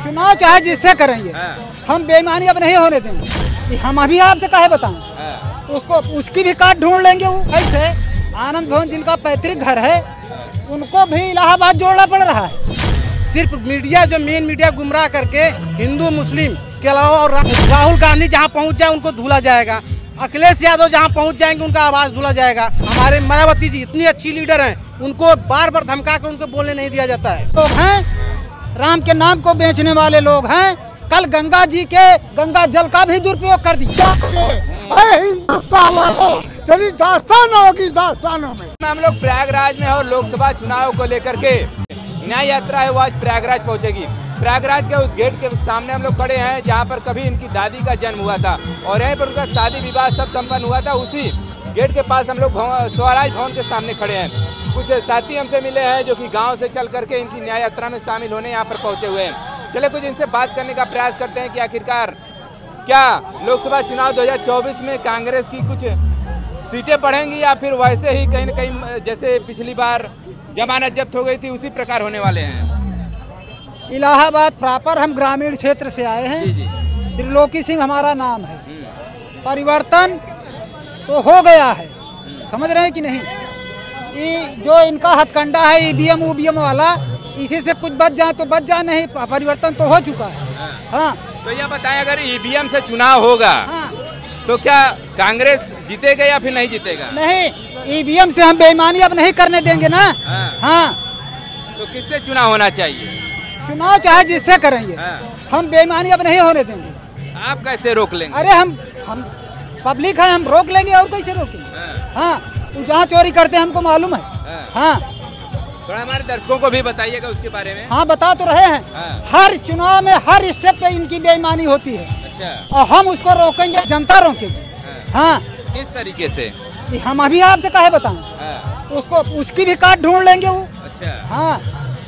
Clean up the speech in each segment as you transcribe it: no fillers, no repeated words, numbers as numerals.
चुनाव चाहे जिससे करेंगे, हम बेईमानी अब नहीं होने देंगे। हम अभी आपसे काहे बताएं, उसको उसकी भी काट ढूंढ लेंगे। वो ऐसे आनंद भवन जिनका पैतृक घर है, उनको भी इलाहाबाद जोड़ना पड़ रहा है। सिर्फ मीडिया, जो मेन मीडिया गुमराह करके हिंदू मुस्लिम के अलावा और राहुल गांधी जहां पहुंच जाए उनको धुला जाएगा, अखिलेश यादव जहां पहुंच जाएंगे उनका आवाज धुला जाएगा। हमारे मायावती जी इतनी अच्छी लीडर हैं, उनको बार बार धमका कर उनको बोलने नहीं दिया जाता है। लोग हैं राम के नाम को बेचने वाले लोग हैं। कल गंगा जी के गंगा जल का भी दुरुपयोग कर दिया। हम लोग प्रयागराज में और लोकसभा चुनाव को लेकर के न्याय यात्रा है वो आज प्रयागराज पहुंचेगी। प्रयागराज के उस गेट के सामने हम लोग खड़े हैं जहां पर कभी इनकी दादी का जन्म हुआ था और यहीं पर उनका शादी विवाह सब संपन्न हुआ था। उसी गेट के पास हम लोग स्वराज भवन के सामने खड़े हैं। कुछ साथी हमसे मिले हैं जो कि गांव से चल करके इनकी न्याय यात्रा में शामिल होने यहाँ पर पहुंचे हुए हैं। चले कुछ इनसे बात करने का प्रयास करते हैं कि आखिरकार क्या लोकसभा चुनाव 2024 में कांग्रेस की कुछ सीटें बढ़ेंगी या फिर वैसे ही कहीं न कहीं जैसे पिछली बार जमानत जब्त हो गई थी उसी प्रकार होने वाले हैं। इलाहाबाद प्रॉपर हम ग्रामीण क्षेत्र से आए हैं। त्रिलोकी सिंह हमारा नाम है। परिवर्तन तो हो गया है, समझ रहे हैं कि नहीं। जो इनका हथकंडा है ईवीएम उवीएम वाला, इसी से कुछ बच जाए तो बच जाए, नहीं परिवर्तन तो हो चुका है। हाँ तो यह बताएं, अगर ईवीएम से चुनाव होगा तो क्या कांग्रेस जीतेगा या फिर नहीं जीतेगा? नहीं, ईवीएम से हम बेईमानी अब नहीं करने देंगे ना। हाँ तो किससे चुनाव होना चाहिए? चुनाव चाहे जिससे करेंगे, हम बेईमानी अब नहीं होने देंगे। आप कैसे रोक लेंगे? अरे हम पब्लिक है, हम रोक लेंगे और कैसे रोकेंगे। हाँ जहाँ चोरी करते हैं हमको मालूम है। हाँ थोड़ा हमारे दर्शकों को भी बताइएगा उसके बारे में। हाँ बता तो रहे हैं। हर चुनाव में हर स्टेप पे इनकी बेईमानी होती है। अच्छा। और हम उसको रोकेंगे, जनता रोकेगी। हाँ किस तरीके से? हम अभी आपसे काहे बताएं, उसको उसकी भी काट ढूंढ लेंगे वो। अच्छा। हाँ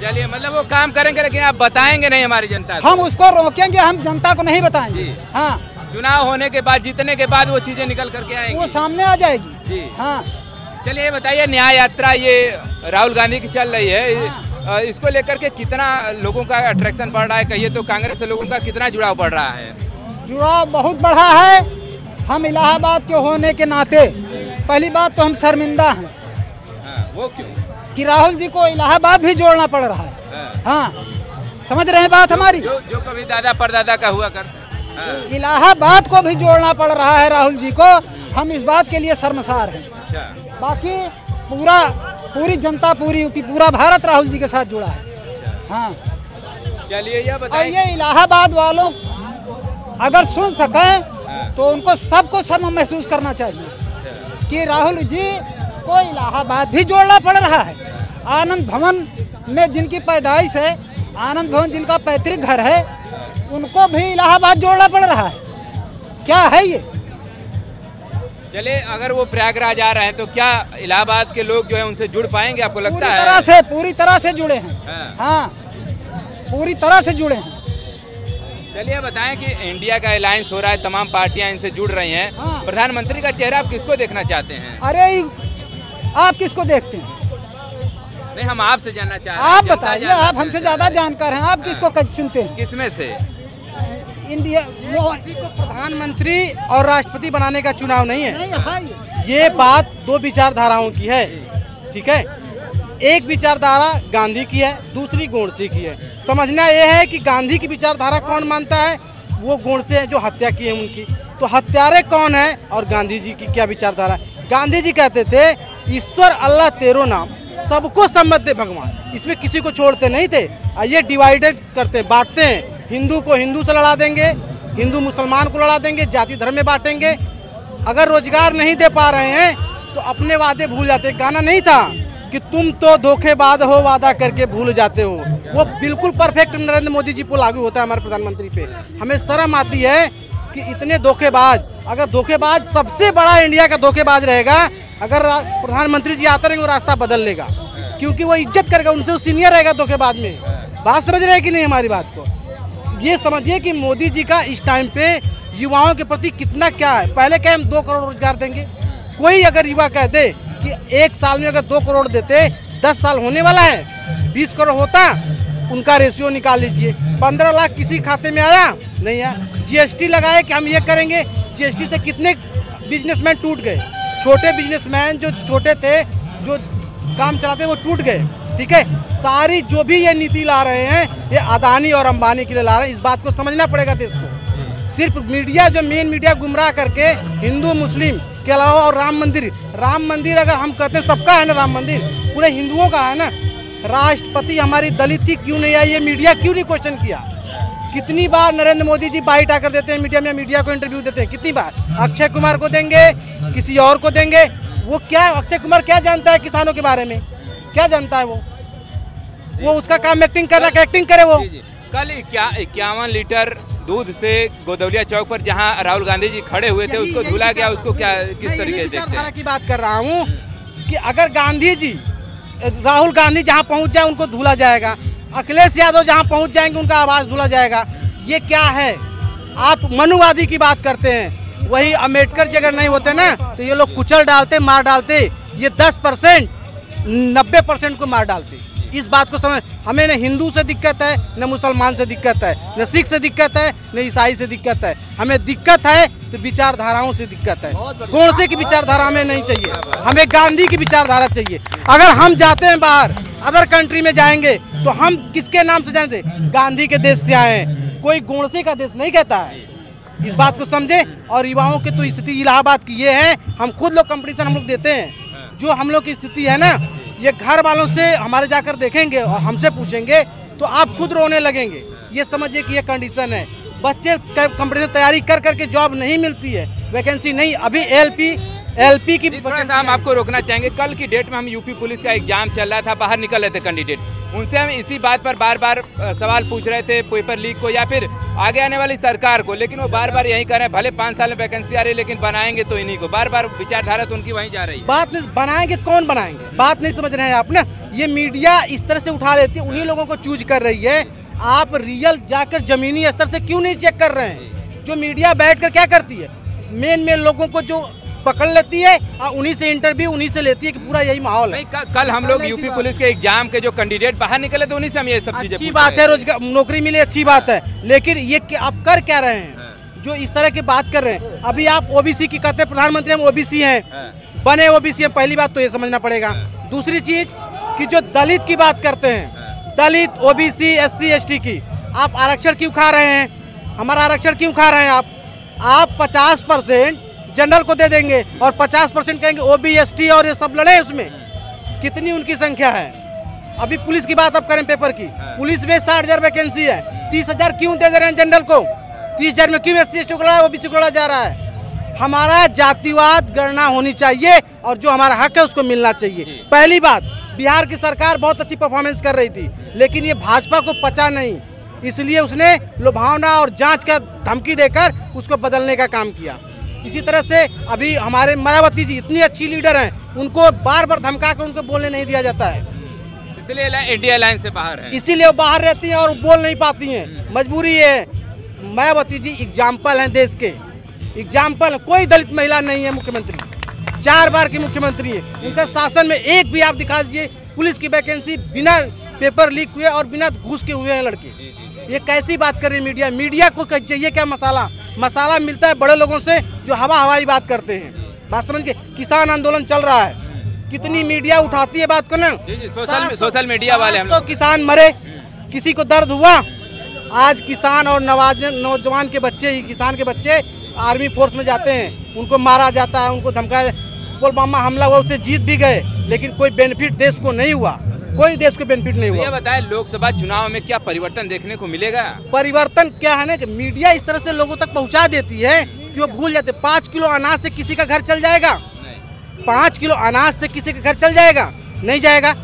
चलिए, मतलब वो काम करेंगे लेकिन आप बताएंगे नहीं हमारी जनता को। हम उसको रोकेंगे, हम जनता को नहीं बताएंगे। हाँ चुनाव होने के बाद, जीतने के बाद वो चीजें निकल करके आएंगी, वो सामने आ जाएगी जी। हाँ चलिए ये बताइए, न्याय यात्रा ये राहुल गांधी की चल रही है, इसको लेकर के कितना लोगों का अट्रैक्शन बढ़ रहा है? कहिए तो कांग्रेस से लोगों का कितना जुड़ाव बढ़ रहा है? जुड़ाव बहुत बढ़ा है। हम इलाहाबाद के होने के नाते पहली बात तो हम शर्मिंदा हैं। वो क्यों? कि राहुल जी को इलाहाबाद भी जोड़ना पड़ रहा है। हाँ समझ रहे हैं बात हमारी। जो कभी दादा परदादा का हुआ करता, इलाहाबाद को भी जोड़ना पड़ रहा है राहुल जी को। हम इस बात के लिए शर्मसार हैं। बाकी पूरी जनता, पूरा भारत राहुल जी के साथ जुड़ा है। हाँ चलिए यह बताइए, ये इलाहाबाद वालों अगर सुन सकें तो उनको सबको शर्म महसूस करना चाहिए कि राहुल जी को इलाहाबाद भी जोड़ना पड़ रहा है। आनंद भवन में जिनकी पैदाइश है, आनंद भवन जिनका पैतृक घर है, उनको भी इलाहाबाद जोड़ना पड़ रहा है। क्या है ये? चले, अगर वो प्रयागराज आ रहे हैं तो क्या इलाहाबाद के लोग जो है उनसे जुड़ पाएंगे, आपको लगता है? पूरी तरह से जुड़े हैं। हाँ पूरी तरह से जुड़े हैं। चलिए बताएं कि इंडिया का अलायंस हो रहा है, तमाम पार्टियां इनसे जुड़ रही हैं। प्रधानमंत्री का चेहरा आप किसको देखना चाहते हैं? अरे आप किसको देखते हैं? नहीं, हम आपसे जानना चाह रहे हैं। आप बताइए, आप हमसे ज्यादा जानकार हैं। आप किसको चुनते हैं? किसमें से? इंडिया किसी को प्रधानमंत्री और राष्ट्रपति बनाने का चुनाव नहीं है। नहीं, ये बात दो विचारधाराओं की है, ठीक है। एक विचारधारा गांधी की है, दूसरी गोडसे की है। समझना यह है कि गांधी की विचारधारा कौन मानता है, वो गोडसे हैं जो हत्या की है उनकी। तो हत्यारे कौन है और गांधी जी की क्या विचारधारा है? गांधी जी कहते थे ईश्वर अल्लाह तेरो नाम, सबको सम्मत दे भगवान, इसमें किसी को छोड़ते नहीं थे। ये डिवाइडेड करते, बांटते हैं। हिंदू को हिंदू से लड़ा देंगे, हिंदू मुसलमान को लड़ा देंगे, जाति धर्म में बांटेंगे। अगर रोजगार नहीं दे पा रहे हैं तो अपने वादे भूल जाते। गाना नहीं था कि तुम तो धोखेबाज हो, वादा करके भूल जाते हो। वो बिल्कुल परफेक्ट नरेंद्र मोदी जी पर लागू होता है, हमारे प्रधानमंत्री पे। हमें शर्म आती है कि इतने धोखेबाज, अगर धोखेबाज सबसे बड़ा इंडिया का धोखेबाज रहेगा, अगर प्रधानमंत्री जी आते रहेंगे वो रास्ता बदल लेगा, क्योंकि वो इज्जत करेगा, उनसे सीनियर रहेगा धोखेबाज में। बात समझ रहे हैं कि नहीं हमारी बात को? ये समझिए कि मोदी जी का इस टाइम पे युवाओं के प्रति कितना क्या है। पहले क्या हम 2 करोड़ रोजगार देंगे, कोई अगर युवा कहते कि 1 साल में अगर 2 करोड़ देते, 10 साल होने वाला है, 20 करोड़ होता उनका रेशियो निकाल लीजिए। 15 लाख किसी खाते में आया नहीं आया। जीएसटी लगाए कि हम ये करेंगे, जीएसटी से कितने बिजनेसमैन टूट गए। छोटे बिजनेसमैन जो छोटे थे, जो काम चलाते वो टूट गए। ठीक है, सारी जो भी ये नीति ला रहे हैं ये अदानी और अंबानी के लिए ला रहे हैं। इस बात को समझना पड़ेगा देश को। सिर्फ मीडिया, जो मेन मीडिया गुमराह करके हिंदू मुस्लिम के अलावा, और राम मंदिर अगर हम कहते हैं सबका है ना, राम मंदिर पूरे हिंदुओं का है ना। राष्ट्रपति हमारी दलित थी, क्यों नहीं आई, ये मीडिया क्यों नहीं क्वेश्चन किया। कितनी बार नरेंद्र मोदी जी बाइट आकर देते हैं मीडिया में, मीडिया को इंटरव्यू देते हैं, कितनी बार। अक्षय कुमार को देंगे, किसी और को देंगे। वो क्या, अक्षय कुमार क्या जानता है किसानों के बारे में, क्या जानता है वो उसका काम एक्टिंग करना, क्या एक्टिंग करे वो। कल 51 लीटर दूध से गोदौलिया चौक पर जहां राहुल गांधी जी खड़े हुए थे उसको धुला गया, उसको क्या किस तरीके से देखते हैं? की बात कर रहा हूँ कि अगर गांधी जी, राहुल गांधी जहां पहुंच जाए उनको धुला जाएगा, अखिलेश यादव जहां पहुंच जाएंगे उनका आवाज धुला जाएगा। ये क्या है? आप मनुवादी की बात करते हैं, वही अम्बेडकर जी अगर नहीं होते ना तो ये लोग कुचल डालते, मार डालते। ये 10% 90% को मार डालते। इस बात को समझ, हमें न हिंदू से दिक्कत है, न मुसलमान से दिक्कत है, न सिख से दिक्कत है, न ईसाई से दिक्कत है। हमें दिक्कत है तो विचारधाराओं से दिक्कत है। गोडसे की विचारधारा हमें नहीं चाहिए, हमें गांधी की विचारधारा चाहिए। अगर हम जाते हैं बाहर, अदर कंट्री में जाएंगे तो हम किसके नाम से जाएंगे? गांधी के देश से आए हैं, कोई गोडसे का देश नहीं कहता है। इस बात को समझे। और युवाओं की तो स्थिति इलाहाबाद की ये है, हम खुद लोग कंपटीशन हम लोग देते हैं। जो हम लोग की स्थिति है ना, ये घर वालों से हमारे जाकर देखेंगे और हमसे पूछेंगे तो आप खुद रोने लगेंगे। ये समझिए कि ये कंडीशन है। बच्चे कंपटीशन तैयारी कर करके जॉब नहीं मिलती है, वैकेंसी नहीं। अभी एलपी की थोड़ा सा हम आपको रोकना चाहेंगे। कल की डेट में हम यूपी पुलिस का एग्जाम चल रहा था, बाहर निकल रहे थे कैंडिडेट, उनसे हम इसी बात पर बार बार सवाल पूछ रहे थे, पेपर लीक को या फिर आगे आने वाली सरकार को, लेकिन वो बार बार यही कह रहे हैं भले 5 साल में वैकेंसी आ रही है लेकिन बनाएंगे तो इन्हीं को। बार बार विचारधारा तो उनकी वहीं जा रही है। बात नहीं बनाएंगे, कौन बनाएंगे, बात नहीं समझ रहे हैं आप ना। ये मीडिया इस तरह से उठा लेती है, उन्हीं लोगों को चूज कर रही है। आप रियल जाकर जमीनी स्तर से क्यों नहीं चेक कर रहे हैं? जो मीडिया बैठ कर क्या करती है, मेन लोगों को जो पकड़ लेती है और उन्हीं से इंटरव्यू उन्हीं से लेती है कि पूरा यही माहौल है। कल हम लोग यूपी पुलिस के एग्जाम के जो कैंडिडेट बाहर निकले थे उन्हीं से हम ये सब चीजें, अच्छी बात है, रोजगार नौकरी मिले, अच्छी बात है, लेकिन ये आप कर क्या रहे हैं जो इस तरह की बात कर रहे हैं? अभी आप ओबीसी की कहते हैं, प्रधानमंत्री हम ओबीसी हैं, बने ओबीसी हैं, पहली बात तो ये समझना पड़ेगा। दूसरी चीज कि जो दलित की बात करते हैं, दलित, ओबीसी, एससी, एसटी की आप आरक्षण क्यों खा रहे हैं? हमारा आरक्षण क्यों खा रहे हैं आप 50% जनरल को दे देंगे और 50% कहेंगे ओबी, एसटी और ये सब लड़े उसमें। कितनी उनकी संख्या है? अभी पुलिस की बात आप करें, पेपर की, पुलिस में 60,000 वैकेंसी है, 30,000 क्यों दे दे रहे हैं जनरल को? 30,000 में क्यों एससी, एसटी को लड़ा, ओबीसी को लड़ा जा रहा है? हमारा जातिवाद गणना होनी चाहिए और जो हमारा हक है उसको मिलना चाहिए। पहली बात, बिहार की सरकार बहुत अच्छी परफॉर्मेंस कर रही थी, लेकिन ये भाजपा को पचा नहीं, इसलिए उसने लुभावना और जांच का धमकी देकर उसको बदलने का काम किया। इसी तरह से अभी हमारे मायावती जी इतनी अच्छी लीडर हैं, उनको बार बार धमका कर उनको बोलने नहीं दिया जाता है, इसलिए इंडिया लाइन से बाहर है, इसीलिए वो बाहर रहती हैं और बोल नहीं पाती हैं, मजबूरी है। मायावती जी एग्जाम्पल हैं देश के, एग्जाम्पल। कोई दलित महिला नहीं है मुख्यमंत्री, 4 बार की मुख्यमंत्री है। उनका शासन में एक भी आप दिखा दीजिए पुलिस की वैकेंसी बिना पेपर लीक हुए और बिना घूस के हुए हैं लड़के। ये कैसी बात कर रही है मीडिया को चाहिए क्या? मसाला मिलता है बड़े लोगों से जो हवाई बात करते हैं। बात समझ के, किसान आंदोलन चल रहा है, कितनी मीडिया उठाती है बात को ना, सोशल मीडिया वाले। तो किसान मरे, किसी को दर्द हुआ? आज किसान और नौजवान के बच्चे ही, किसान के बच्चे आर्मी फोर्स में जाते हैं, उनको मारा जाता है, उनको धमकाया। पुलवामा हमला हुआ, उससे जीत भी गए, लेकिन कोई बेनिफिट देश को नहीं हुआ, कोई देश को बेनिफिट नहीं हुआ। ये बताएं, लोकसभा चुनाव में क्या परिवर्तन देखने को मिलेगा? परिवर्तन क्या है ना कि मीडिया इस तरह से लोगों तक पहुंचा देती है कि वो भूल जाते। 5 किलो अनाज से किसी का घर चल जाएगा? 5 किलो अनाज से किसी का घर चल जाएगा? नहीं जाएगा।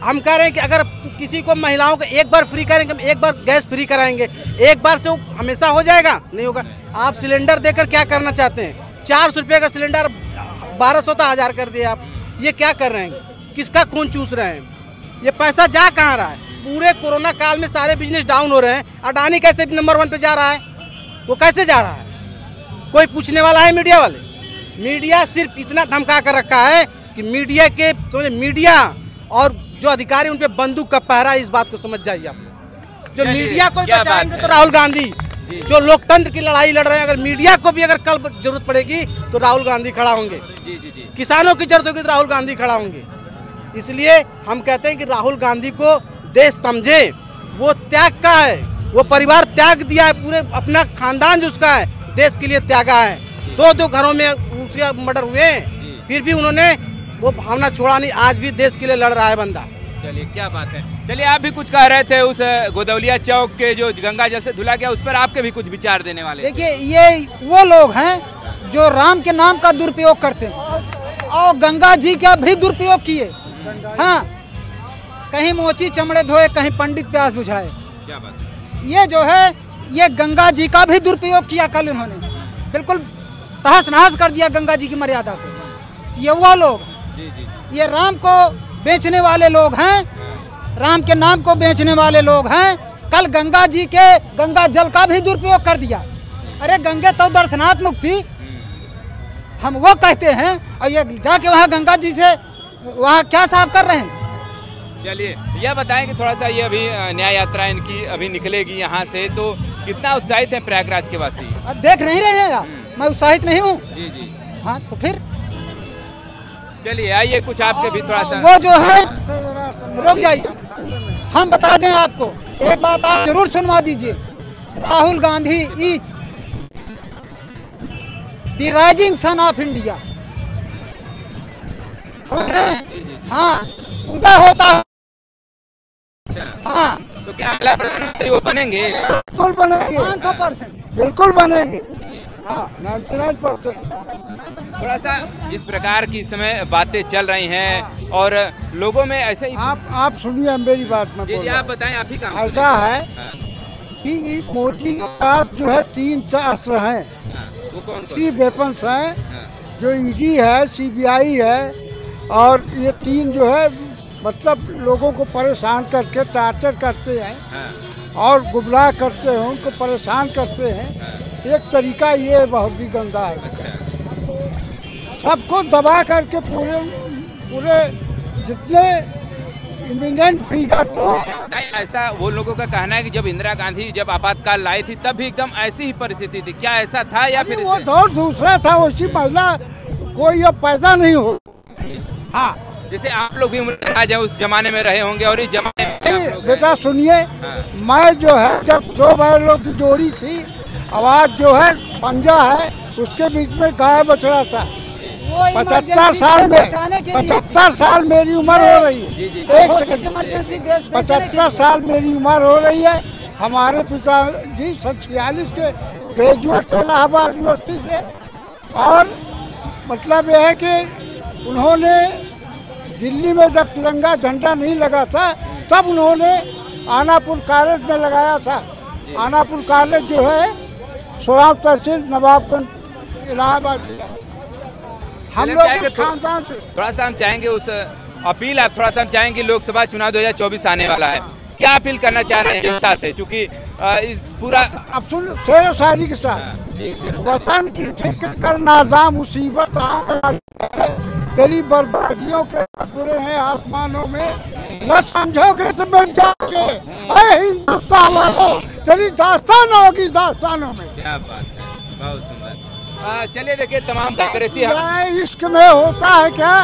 हम कह रहे हैं कि अगर किसी को, महिलाओं को एक बार फ्री करेंगे, हम एक बार गैस फ्री कराएंगे, एक बार से वो हमेशा हो जाएगा? नहीं होगा। आप सिलेंडर देकर क्या करना चाहते हैं? 400 रुपये का सिलेंडर 1200 तो 1000 कर दिए आप। ये क्या कर रहे हैं? किसका खून चूस रहे हैं? ये पैसा जा कहाँ रहा है? पूरे कोरोना काल में सारे बिजनेस डाउन हो रहे हैं। अडानी कैसे नंबर 1 पे जा रहा है? वो कैसे जा रहा है? कोई पूछने वाला है? मीडिया वाले, मीडिया सिर्फ इतना धमका कर रखा है कि मीडिया के, समझे, मीडिया और जो अधिकारी उन पे बंदूक का पहरा, इस बात को समझ जाइए आप। जो मीडिया को बचाएंगे तो राहुल गांधी, जो लोकतंत्र की लड़ाई लड़ रहे हैं, अगर मीडिया को भी अगर कल जरूरत पड़ेगी तो राहुल गांधी खड़ा होंगे। किसानों की जरूरत होगी तो राहुल गांधी खड़ा होंगे। इसलिए हम कहते हैं कि राहुल गांधी को देश समझे, वो त्याग का है, वो परिवार त्याग दिया है, पूरे अपना खानदान जो उसका है देश के लिए त्यागा है। दो घरों में उसके मर्डर हुए हैं, फिर भी उन्होंने वो भावना छोड़ा नहीं, आज भी देश के लिए लड़ रहा है बंदा। चलिए क्या बात है। चलिए आप भी कुछ कह रहे थे उस गोदौलिया चौक के जो गंगा जल से धुला गया, उस पर आपके भी कुछ विचार देने वाले। देखिए ये वो लोग हैं जो राम के नाम का दुरुपयोग करते हैं और गंगा जी का भी दुरुपयोग किए। हाँ, कहीं मोची चमड़े धोए, कहीं पंडित प्यास बुझाए। क्या बात। ये जो है ये गंगा जी का भी दुरुपयोग किया कल उन्होंने, बिल्कुल तहस नहस कर दिया गंगा जी की मर्यादा को। ये वो लोग, ये राम को बेचने वाले लोग हैं, राम के नाम को बेचने वाले लोग हैं। कल गंगा जी के गंगा जल का भी दुरुपयोग कर दिया। अरे गंगे तो दर्शनात्मक थी, हम वो कहते हैं, और ये जाके वहाँ गंगा जी से वहाँ क्या साफ कर रहे हैं। चलिए यह बताएं कि थोड़ा सा ये अभी न्याय यात्रा इनकी अभी निकलेगी यहाँ से, तो कितना उत्साहित है प्रयागराज के वासी? अब देख नहीं रहे हैं आप, मैं उत्साहित नहीं हूँ। जी। हाँ तो फिर चलिए आइए कुछ आपके भी थोड़ा सा। वो जो है रुक जाइए, हम बता दें आपको एक बात, आप जरूर सुनवा दीजिए। Rahul Gandhi is the rising son of India. समझ रहे हैं? हाँ, उदय होता है। हाँ, तो क्या अगला प्रधानमंत्री वो बनेंगे? बिल्कुल बनेंगे, 500% बिल्कुल बनेंगे। हाँ, 99%। थोड़ा सा जिस प्रकार की इस समय बातें चल रही हैं और लोगों में ऐसे ही आप सुनिए मेरी बात में। जी आप बताएं, आप ही काम ऐसा है कि मोदी के पास जो है 3 अस्त्र हैं, वो कौन 3 वेपन्स हैं, जो ईडी है, सीबीआई है, और ये 3 जो है मतलब लोगों को परेशान करके टार्चर करते हैं और गुमराह करते हैं, उनको परेशान करते हैं। एक तरीका ये बहुत ही गंदा है, सबको दबा करके पूरे जितने इमिनेंट फिगर्स। ऐसा वो लोगों का कहना है कि जब इंदिरा गांधी जब आपातकाल लाई थी तब भी एकदम ऐसी ही परिस्थिति थी, क्या ऐसा था या फिर वो दौर दूसरा था, वैसी महिला कोई अब पैदा नहीं हो। हाँ, जैसे आप लोग भी उम्र उस जमाने में रहे होंगे और इस जमाने में बेटा सुनिए, मैं जो है जब 2 बैलों की जोड़ी थी, आवाज जो है पंजा है, उसके बीच में गाय बछड़ा था। 75 साल में 75 साल मेरी उम्र हो रही है। एक सेकंड, 75 साल मेरी उम्र हो रही है। हमारे पिताजी 46 के ग्रेजुएट से इलाहाबाद यूनिवर्सिटी से, और मतलब यह है कि उन्होंने दिल्ली में जब तिरंगा झंडा नहीं लगा था तब उन्होंने आनापुर कॉलेज में लगाया था। आनापुर कॉलेज जो है सोराव तहसील नवाबगंज इलाहाबाद जिला। हम लोग खानदान से थोड़ा सा हम चाहेंगे उस अपील, आप थोड़ा सा हम चाहेंगे लोकसभा चुनाव 2024 आने वाला है, क्या अपील करना चाह रहे हैं जनता से? क्योंकि इस पूरा अब सुन शेर शायरी के साथ, वतन की फिक्र करना दाम मुसीबत तेरी बर्बादियों के पूरे हैं आसमानों में, न समझोगे तो बैठ जाओगे हिंदुस्तान वालों, तेरी दास्तान होगी दास्तानों में। क्या बात है, बहुत सुंदर। चलिए देखिए तमाम कांग्रेसी इश्क में होता है क्या,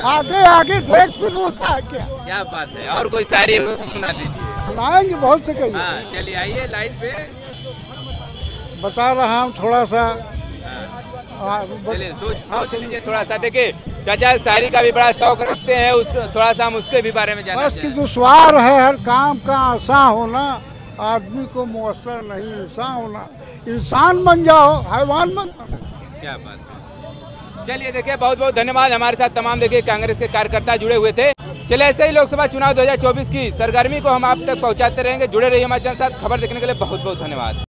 आगे आगे देख फिर होता है क्या बात है। और कोई शायरी सुना दीजिए। सुनाएंगे बहुत से कहिए। चलिए आइए लाइन पे बता रहा हूँ थोड़ा सा। चलिए सोच लीजिए थोड़ा सा। देखिए चाचा शायरी का भी बड़ा शौक रखते हैं, उस थोड़ा सा हम उसके भी बारे में जानना बस कि दुश्वार है हर काम का आसान होना, आदमी को मुयस्सर नहीं इंसान होना। इंसान बन जाओ, हैवान बन जाओ। क्या बात है। चलिए देखिए बहुत बहुत धन्यवाद। हमारे साथ तमाम देखिए कांग्रेस के कार्यकर्ता जुड़े हुए थे। चलिए ऐसे ही लोकसभा चुनाव 2024 की सरगर्मी को हम आप तक पहुंचाते रहेंगे। जुड़े रहिए हमारे साथ। खबर देखने के लिए बहुत बहुत धन्यवाद।